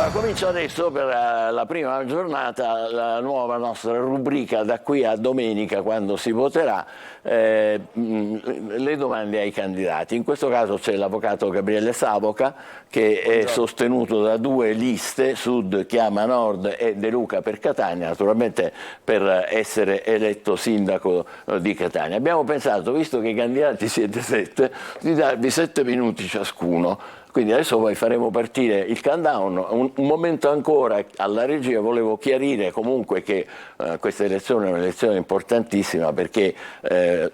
Allora, comincia adesso per la prima giornata la nuova nostra rubrica da qui a domenica, quando si voterà, le domande ai candidati. In questo caso c'è l'avvocato Gabriele Savoca, che è sostenuto da due liste, Sud Chiama Nord e De Luca per Catania, naturalmente per essere eletto sindaco di Catania. Abbiamo pensato, visto che i candidati siete 7, di darvi 7 minuti ciascuno. Quindi adesso poi faremo partire il countdown. Un momento ancora alla regia, volevo chiarire comunque che questa elezione è un'elezione importantissima, perché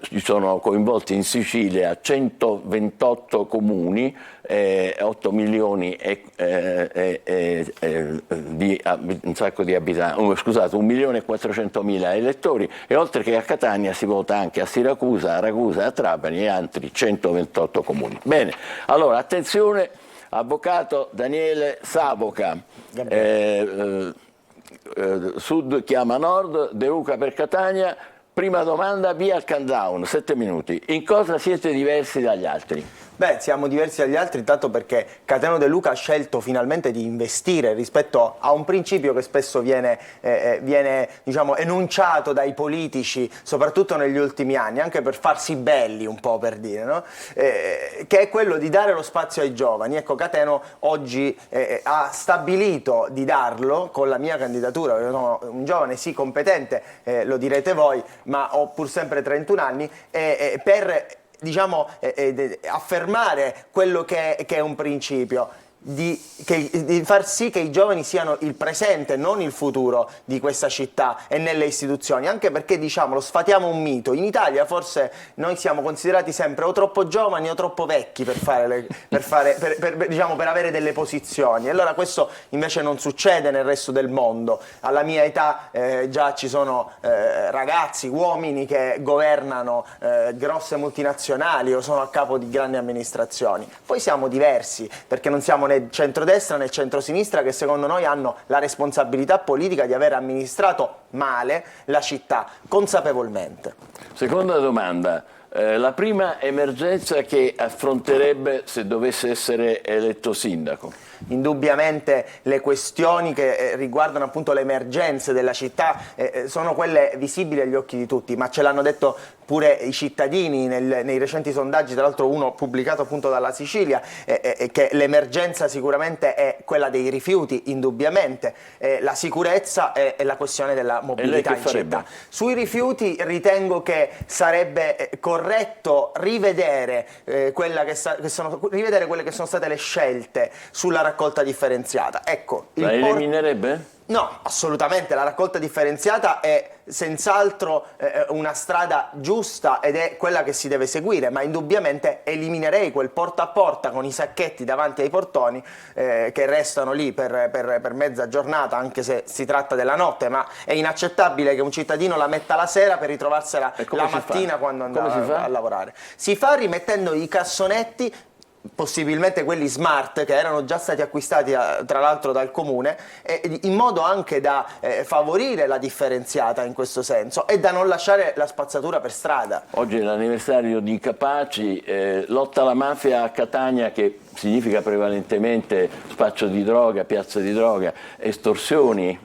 ci sono coinvolti in Sicilia 128 comuni, 8 milioni un sacco di abitanti, scusate, 1.400.000 elettori, e oltre che a Catania si vota anche a Siracusa, a Ragusa, a Trapani e altri 128 comuni. Bene, allora attenzione, avvocato Daniele Savoca, Sud Chiama Nord, De Luca per Catania. Prima domanda, via il countdown, 7 minuti. In cosa siete diversi dagli altri? Beh, siamo diversi dagli altri intanto perché Cateno De Luca ha scelto finalmente di investire rispetto a un principio che spesso viene diciamo, enunciato dai politici, soprattutto negli ultimi anni, anche per farsi belli un po', per dire, no? Che è quello di dare lo spazio ai giovani. Ecco, Cateno oggi ha stabilito di darlo con la mia candidatura. Io sono un giovane, sì, competente, lo direte voi, ma ho pur sempre 31 anni, per diciamo, affermare quello che è un principio, di far sì che i giovani siano il presente, non il futuro di questa città e nelle istituzioni, anche perché, diciamolo, sfatiamo un mito. In Italia forse noi siamo considerati sempre o troppo giovani o troppo vecchi diciamo, per avere delle posizioni, e allora questo invece non succede nel resto del mondo. Alla mia età già ci sono ragazzi, uomini che governano grosse multinazionali o sono a capo di grandi amministrazioni. Poi siamo diversi perché non siamo né centrodestra né centrosinistra, che secondo noi hanno la responsabilità politica di aver amministrato male la città, consapevolmente. Seconda domanda, la prima emergenza che affronterebbe se dovesse essere eletto sindaco? Indubbiamente le questioni che riguardano appunto le emergenze della città sono quelle visibili agli occhi di tutti, ma ce l'hanno detto pure i cittadini nei recenti sondaggi, tra l'altro uno pubblicato appunto dalla Sicilia, che l'emergenza sicuramente è quella dei rifiuti, indubbiamente, la sicurezza e la questione della mobilità in città. Sui rifiuti ritengo che sarebbe corretto rivedere quelle che sono state le scelte sulla raccolta differenziata. Ecco, la eliminerebbe? No, assolutamente, la raccolta differenziata è senz'altro una strada giusta ed è quella che si deve seguire, ma indubbiamente eliminerei quel porta a porta con i sacchetti davanti ai portoni che restano lì per mezza giornata, anche se si tratta della notte, ma è inaccettabile che un cittadino la metta la sera per ritrovarsela la mattina quando andava a lavorare. Si fa rimettendo i cassonetti, possibilmente quelli smart, che erano già stati acquistati tra l'altro dal comune, in modo anche da favorire la differenziata in questo senso e da non lasciare la spazzatura per strada. Oggi è l'anniversario di Capaci, lotta alla mafia a Catania, che significa prevalentemente spaccio di droga, piazza di droga, estorsioni.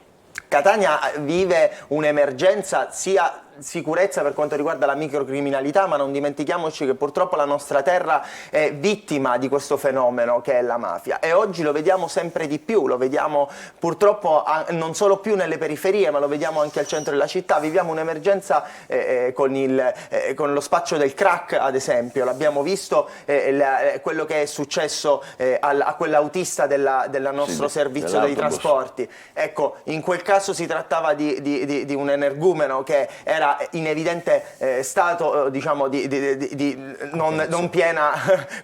Catania vive un'emergenza sia sicurezza per quanto riguarda la microcriminalità, ma non dimentichiamoci che purtroppo la nostra terra è vittima di questo fenomeno che è la mafia, e oggi lo vediamo sempre di più, lo vediamo purtroppo non solo più nelle periferie, ma lo vediamo anche al centro della città. Viviamo un'emergenza con lo spaccio del crack, ad esempio. L'abbiamo visto quello che è successo a quell'autista del nostro servizio dei trasporti. Ecco, in quel caso si trattava di un energumeno che era in evidente stato diciamo di non piena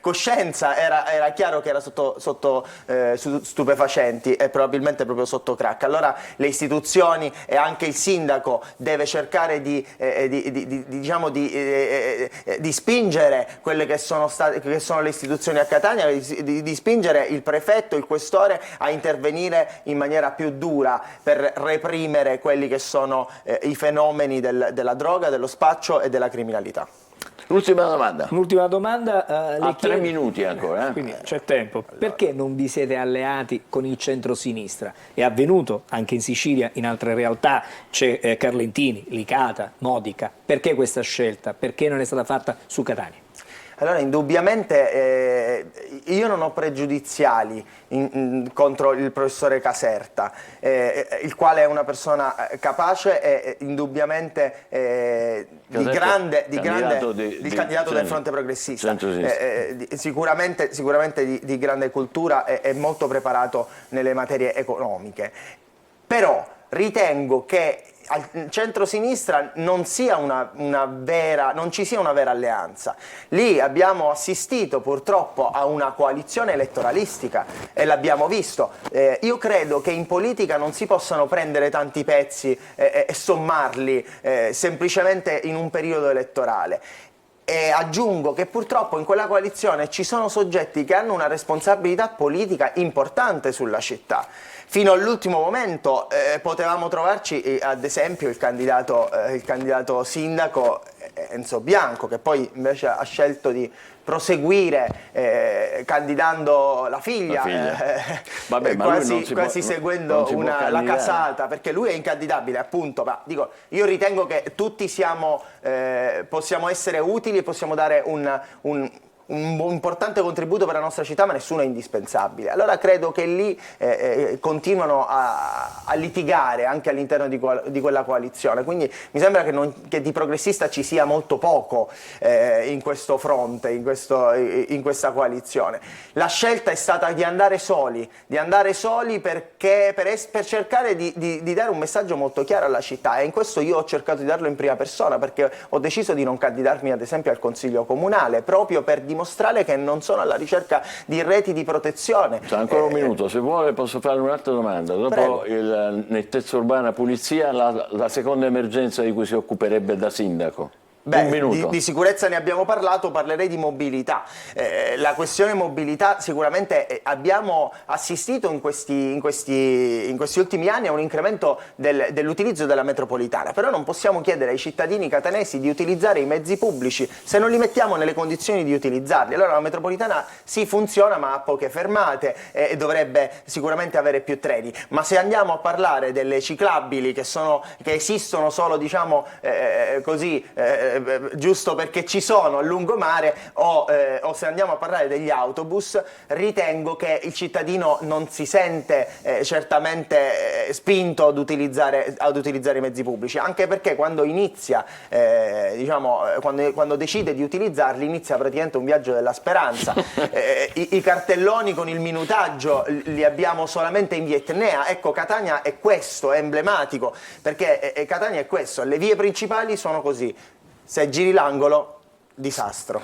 coscienza, era chiaro che era sotto stupefacenti e probabilmente proprio sotto crack. Allora le istituzioni e anche il sindaco deve cercare di spingere quelle che sono le istituzioni a Catania, di spingere il prefetto, il questore a intervenire in maniera più dura per reprimere quelli che sono i fenomeni della droga, dello spaccio e della criminalità. L'ultima domanda. Un'ultima domanda. A 3 minuti ancora. Quindi c'è tempo. Perché non vi siete alleati con il centro-sinistra? È avvenuto anche in Sicilia, in altre realtà, c'è Carlentini, Licata, Modica. Perché questa scelta? Perché non è stata fatta su Catania? Allora, indubbiamente io non ho pregiudiziali contro il professore Caserta, il quale è una persona capace e indubbiamente candidato del Fronte Progressista, sicuramente di grande cultura e molto preparato nelle materie economiche. Però ritengo che al centro-sinistra non ci sia una vera alleanza. Lì abbiamo assistito purtroppo a una coalizione elettoralistica e l'abbiamo visto. Io credo che in politica non si possano prendere tanti pezzi e sommarli semplicemente in un periodo elettorale. E aggiungo che purtroppo in quella coalizione ci sono soggetti che hanno una responsabilità politica importante sulla città. Fino all'ultimo momento potevamo trovarci ad esempio il candidato sindaco Enzo Bianco, che poi invece ha scelto di proseguire candidando la figlia, Vabbè, ma quasi seguendo la casata, perché lui è incandidabile appunto, ma dico, io ritengo che tutti possiamo essere utili e possiamo dare un importante contributo per la nostra città, ma nessuno è indispensabile. Allora credo che lì continuano a litigare anche all'interno di quella coalizione, quindi mi sembra che di progressista ci sia molto poco in questo fronte, in questa coalizione. La scelta è stata di andare soli perché per cercare di dare un messaggio molto chiaro alla città, e in questo io ho cercato di darlo in prima persona, perché ho deciso di non candidarmi ad esempio al Consiglio Comunale, proprio per dimostrare che non sono alla ricerca di reti di protezione. C'è ancora un minuto, se vuole posso fare un'altra domanda. Dopo il nettezza urbana pulizia, la seconda emergenza di cui si occuperebbe da sindaco? Un minuto. Di sicurezza ne abbiamo parlato, parlerei di mobilità. La questione mobilità, sicuramente abbiamo assistito in questi ultimi anni a un incremento dell'utilizzo della metropolitana, però non possiamo chiedere ai cittadini catanesi di utilizzare i mezzi pubblici se non li mettiamo nelle condizioni di utilizzarli. Allora la metropolitana sì funziona, ma ha poche fermate e dovrebbe sicuramente avere più treni, ma se andiamo a parlare delle ciclabili che esistono solo, diciamo giusto perché ci sono a lungomare, o se andiamo a parlare degli autobus, ritengo che il cittadino non si sente certamente spinto ad utilizzare i mezzi pubblici, anche perché quando inizia, quando decide di utilizzarli, inizia praticamente un viaggio della speranza. I cartelloni con il minutaggio li abbiamo solamente in via Etnea. Ecco, Catania è questo, è emblematico, perché Catania è questo, le vie principali sono così. Se giri l'angolo, disastro.